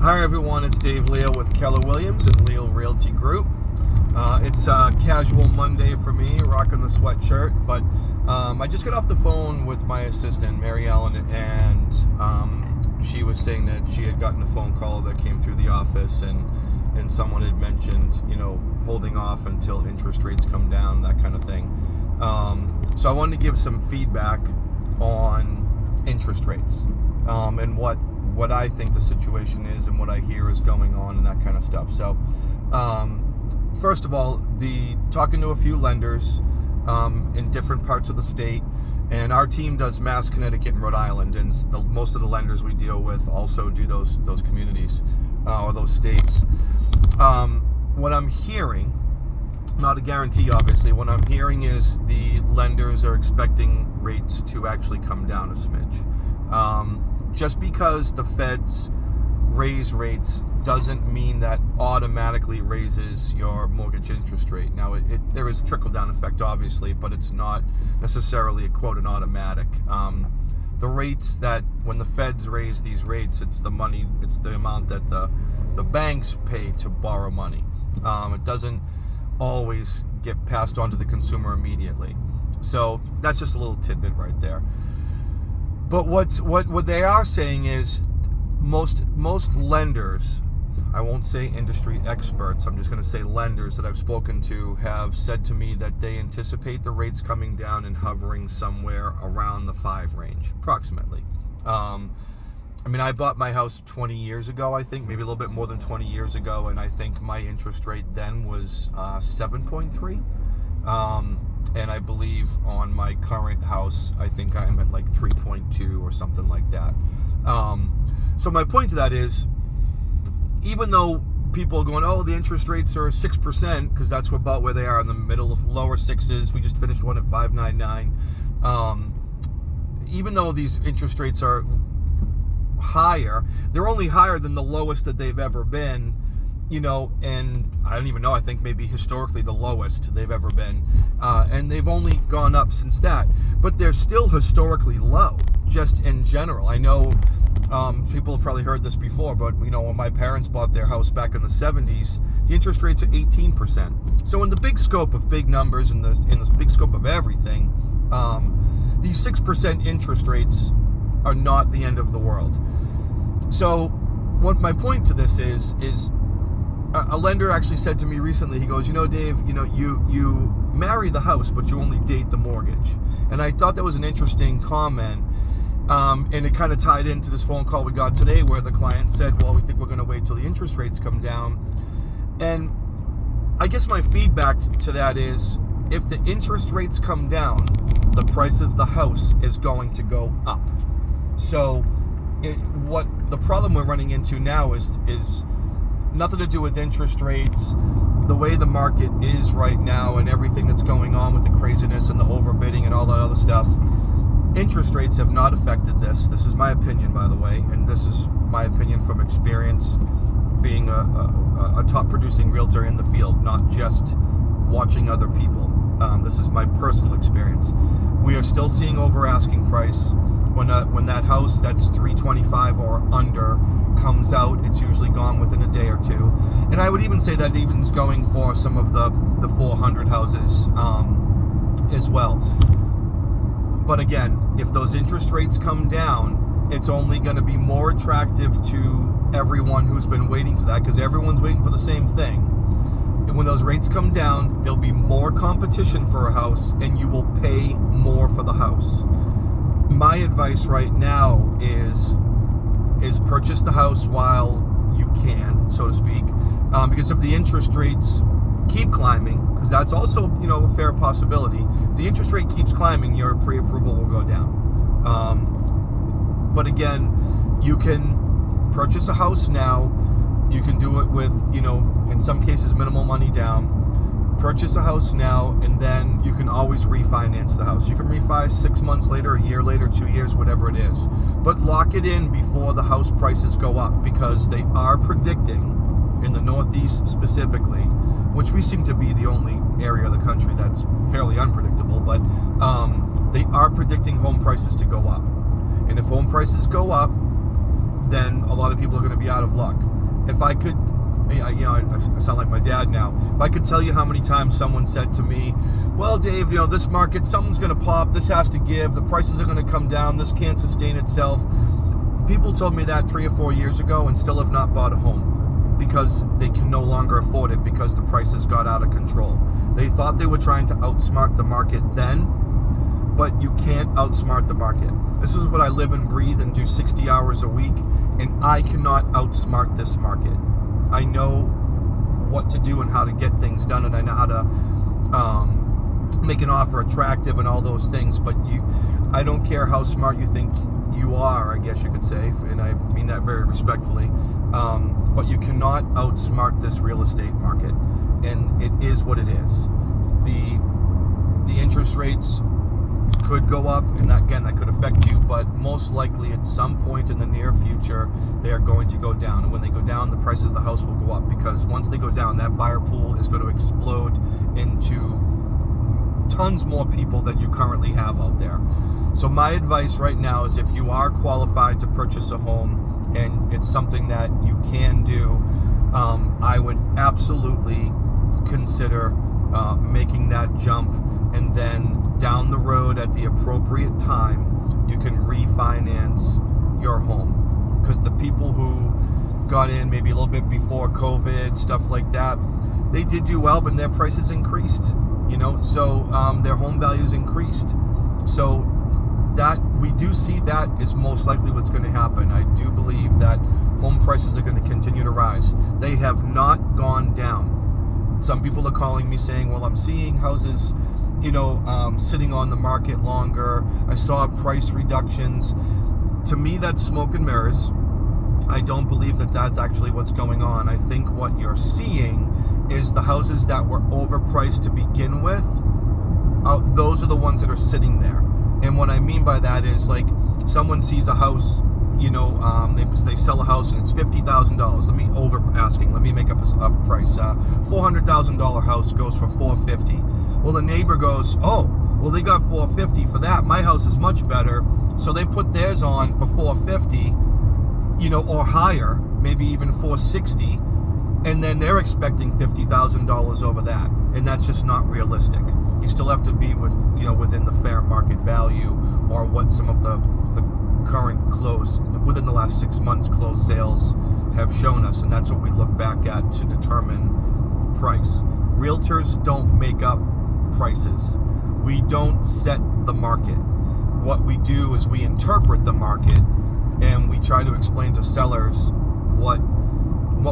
Hi everyone, it's Dave Leo with Keller Williams and Leo Realty Group. It's a casual Monday for me, rocking the sweatshirt, but I just got off the phone with my assistant, Mary Ellen, and she was saying that she had gotten a phone call that came through the office and someone had mentioned, holding off until interest rates come down, that kind of thing. So I wanted to give some feedback on interest rates and what I think the situation is and what I hear is going on and that kind of stuff. So, first of all, talking to a few lenders in different parts of the state, and our team does Mass, Connecticut, and Rhode Island, and most of the lenders we deal with also do those communities or those states. What I'm hearing, not a guarantee obviously, what I'm hearing is the lenders are expecting rates to actually come down a smidge. Just because the feds raise rates doesn't mean that automatically raises your mortgage interest rate. Now, there is a trickle-down effect, obviously, but it's not necessarily an automatic. The rates that, when the feds raise these rates, it's the amount that the banks pay to borrow money. It doesn't always get passed on to the consumer immediately. So that's just a little tidbit right there. But what they are saying is most lenders, I won't say industry experts, I'm just going to say lenders that I've spoken to, have said to me that they anticipate the rates coming down and hovering somewhere around the 5 range, approximately. I bought my house 20 years ago, I think, maybe a little bit more than 20 years ago, and I think my interest rate then was 7.3. And I believe on my current house, I think I'm at like 3.2 or something like that. So my point to that is, even though people are going, oh, the interest rates are 6%, because that's about where they are, in the middle of lower sixes. We just finished one at 5.99. Even though these interest rates are higher, they're only higher than the lowest that they've ever been. And I don't even know, I think maybe historically the lowest they've ever been. And they've only gone up since that. But they're still historically low, just in general. I know people have probably heard this before, but, when my parents bought their house back in the 70s, the interest rates are 18%. So in the big scope of big numbers, in the big scope of everything, these 6% interest rates are not the end of the world. So what my point to this is a lender actually said to me recently, he goes, Dave, you marry the house, but you only date the mortgage. And I thought that was an interesting comment. And it kind of tied into this phone call we got today where the client said, well, we think we're going to wait till the interest rates come down. And I guess my feedback to that is, if the interest rates come down, the price of the house is going to go up. So what the problem we're running into now is nothing to do with interest rates, the way the market is right now and everything that's going on with the craziness and the overbidding and all that other stuff. Interest rates have not affected this. This is my opinion, by the way, and this is my opinion from experience being a top producing realtor in the field, not just watching other people. This is my personal experience. We are still seeing over asking price. When that house that's 325 or under comes out, it's usually gone within a day or two. And I would even say that even is going for some of the 400 houses as well. But again, if those interest rates come down, it's only going to be more attractive to everyone who's been waiting for that, because everyone's waiting for the same thing. And when those rates come down, there'll be more competition for a house, and you will pay more for the house. My advice right now is purchase the house while you can, so to speak, because if the interest rates keep climbing, because that's also a fair possibility. If the interest rate keeps climbing, your pre-approval will go down. But again, you can purchase a house now. You can do it with in some cases minimal money down. Purchase a house now, and then you can always refinance the house. You can refi 6 months later, a year later, 2 years, whatever it is. But lock it in before the house prices go up, because they are predicting, in the Northeast specifically, which we seem to be the only area of the country that's fairly unpredictable, but they are predicting home prices to go up. And if home prices go up, then a lot of people are going to be out of luck. If I could, I sound like my dad now. If I could tell you how many times someone said to me, well, Dave, this market, something's going to pop, this has to give, the prices are going to come down, this can't sustain itself. People told me that 3 or 4 years ago and still have not bought a home because they can no longer afford it because the prices got out of control. They thought they were trying to outsmart the market then, but you can't outsmart the market. This is what I live and breathe and do 60 hours a week, and I cannot outsmart this market. I know what to do and how to get things done, and I know how to make an offer attractive and all those things, but I don't care how smart you think you are, I guess you could say, and I mean that very respectfully, but you cannot outsmart this real estate market, and it is what it is. The interest rates could go up, and again, that could affect you, but most likely at some point in the near future, they are going to go down. And when they go down, the prices of the house will go up, because once they go down, that buyer pool is going to explode into tons more people than you currently have out there. So my advice right now is, if you are qualified to purchase a home and it's something that you can do, I would absolutely consider making that jump, and then down the road at the appropriate time, you can refinance your home. Because the people who got in maybe a little bit before COVID, stuff like that, they did do well, but their prices increased, so their home values increased. So that we do see that is most likely what's going to happen. I do believe that home prices are going to continue to rise. They have not gone down. Some people are calling me saying, well, I'm seeing houses sitting on the market longer. I saw price reductions. To me, that's smoke and mirrors. I don't believe that that's actually what's going on. I think what you're seeing is the houses that were overpriced to begin with, those are the ones that are sitting there. And what I mean by that is, like, someone sees a house, they sell a house and it's $50,000. Let me make up a price. $400,000 house goes for $450,000. Well, the neighbor goes, oh, well, they got $450,000 for that. My house is much better. So they put theirs on for $450,000, or higher, maybe even $460,000. And then they're expecting $50,000 over that. And that's just not realistic. You still have to be within the fair market value, or what some of the current close, within the last 6 months, closed sales have shown us. And that's what we look back at to determine price. Realtors don't make up prices. We don't set the market. What we do is we interpret the market, and we try to explain to sellers what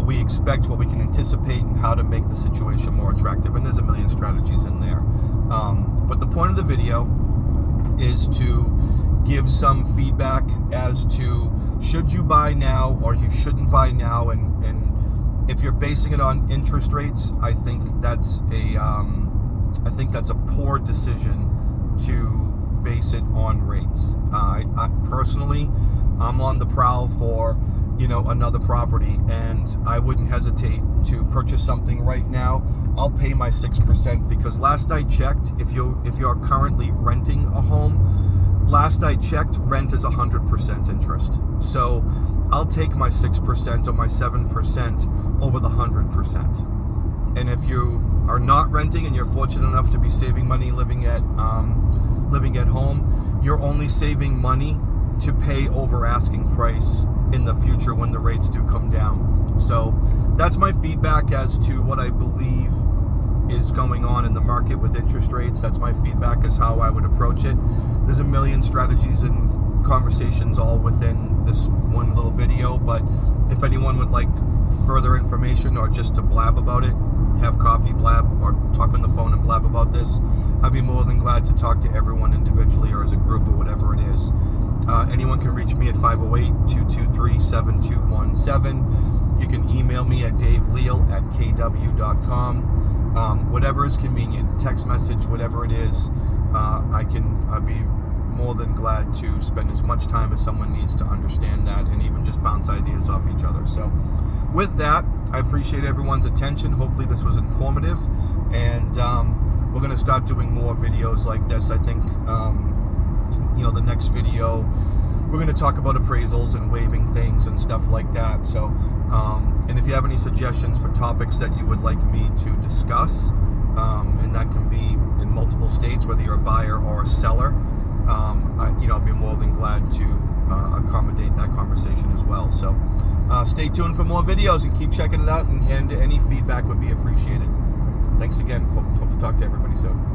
we expect, what we can anticipate, and how to make the situation more attractive. And there's a million strategies in there. But the point of the video is to give some feedback as to, should you buy now or you shouldn't buy now, and if you're basing it on interest rates, I think that's a poor decision to base it on rates. I personally, I'm on the prowl for another property, and I wouldn't hesitate to purchase something right now. I'll pay my 6%, because last I checked, if you're currently renting a home, last I checked, rent is 100% interest. So I'll take my 6% or my 7% over the 100%. And if you are not renting and you're fortunate enough to be saving money living at home, you're only saving money to pay over asking price in the future when the rates do come down. So that's my feedback as to what I believe is going on in the market with interest rates. That's my feedback as how I would approach it. There's a million strategies and conversations all within this one little video, but if anyone would like further information or just to blab about it, have coffee, blab, or talk on the phone and blab about this, I'd be more than glad to talk to everyone individually or as a group or whatever it is. Anyone can reach me at 508-223-7217. You can email me at daveleal@kw.com. Whatever is convenient, text message, whatever it is, I'd be more than glad to spend as much time as someone needs to understand that, and even just bounce ideas off each other. So with that, I appreciate everyone's attention. Hopefully this was informative, and we're going to start doing more videos like this. I think the next video, we're going to talk about appraisals and waiving things and stuff like that. So, and if you have any suggestions for topics that you would like me to discuss, and that can be in multiple states, whether you're a buyer or a seller, I'll be more than glad to accommodate that conversation as well. So stay tuned for more videos and keep checking it out, and any feedback would be appreciated. Thanks again. Hope to talk to everybody soon.